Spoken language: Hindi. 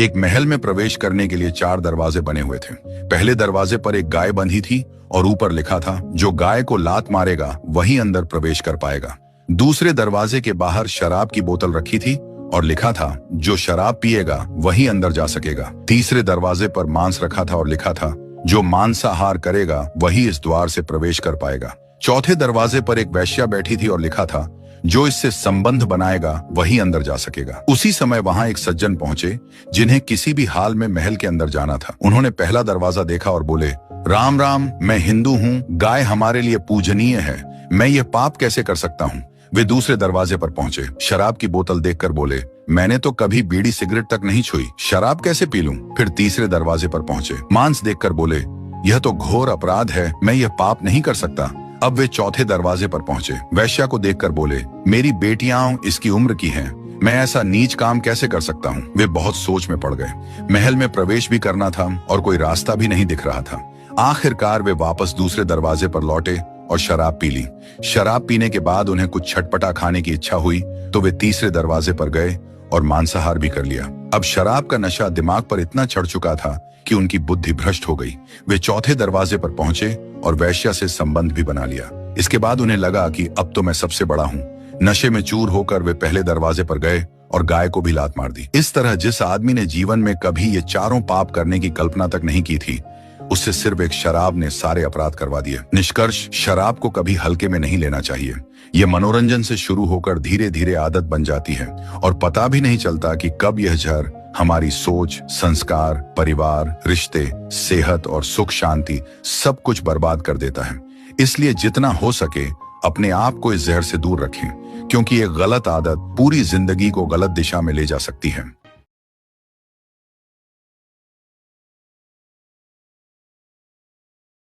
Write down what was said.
एक महल में प्रवेश करने के लिए 4 दरवाजे बने हुए थे। पहले दरवाजे पर एक गाय बंधी थी और ऊपर लिखा था, जो गाय को लात मारेगा वही अंदर प्रवेश कर पाएगा। दूसरे दरवाजे के बाहर शराब की बोतल रखी थी और लिखा था, जो शराब पिएगा वही अंदर जा सकेगा। तीसरे दरवाजे पर मांस रखा था और लिखा था, जो मांसाहार करेगा वही इस द्वार से प्रवेश कर पाएगा। चौथे दरवाजे पर एक वेश्या बैठी थी और लिखा था, जो इससे संबंध बनाएगा वही अंदर जा सकेगा। उसी समय वहां एक सज्जन पहुंचे जिन्हें किसी भी हाल में महल के अंदर जाना था। उन्होंने पहला दरवाजा देखा और बोले, राम राम, मैं हिंदू हूँ, गाय हमारे लिए पूजनीय है, मैं ये पाप कैसे कर सकता हूँ। वे दूसरे दरवाजे पर पहुंचे, शराब की बोतल देखकर बोले, मैंने तो कभी बीड़ी सिगरेट तक नहीं छुई, शराब कैसे पी लूं। फिर तीसरे दरवाजे पर पहुंचे, मांस देखकर बोले, यह तो घोर अपराध है, मैं यह पाप नहीं कर सकता। अब वे चौथे दरवाजे पर पहुंचे, वैश्या को देखकर बोले, मेरी बेटियां इसकी उम्र की हैं, मैं ऐसा नीच काम कैसे कर सकता हूँ। वे बहुत सोच में पड़ गए। महल में प्रवेश भी करना था और कोई रास्ता भी नहीं दिख रहा था। आखिरकार वे वापस दूसरे दरवाजे पर लौटे और शराब पी ली। शराब पीने के बाद उन्हें कुछ छटपटा खाने की इच्छा हुई तो वे तीसरे दरवाजे पर गए और मांसाहार भी कर लिया। अब शराब का नशा दिमाग पर इतना चढ़ चुका था कि उनकी बुद्धि भ्रष्ट हो गई। वे चौथे दरवाजे पर पहुंचे और वैश्या से संबंध भी बना लिया। इसके बाद उन्हें लगा कि अब तो मैं सबसे बड़ा हूँ। नशे में चूर होकर वे पहले दरवाजे पर गए और गाय को भी लात मार दी। इस तरह जिस आदमी ने जीवन में कभी ये चारों पाप करने की कल्पना तक नहीं की थी, उससे सिर्फ एक शराब ने सारे अपराध करवा दिए। निष्कर्ष, शराब को कभी हल्के में नहीं लेना चाहिए। यह मनोरंजन से शुरू होकर धीरे धीरे आदत बन जाती है और पता भी नहीं चलता कि कब यह जहर हमारी सोच, संस्कार, परिवार, रिश्ते, सेहत और सुख शांति सब कुछ बर्बाद कर देता है। इसलिए जितना हो सके अपने आप को इस जहर से दूर रखें, क्योंकि एक गलत आदत पूरी जिंदगी को गलत दिशा में ले जा सकती है।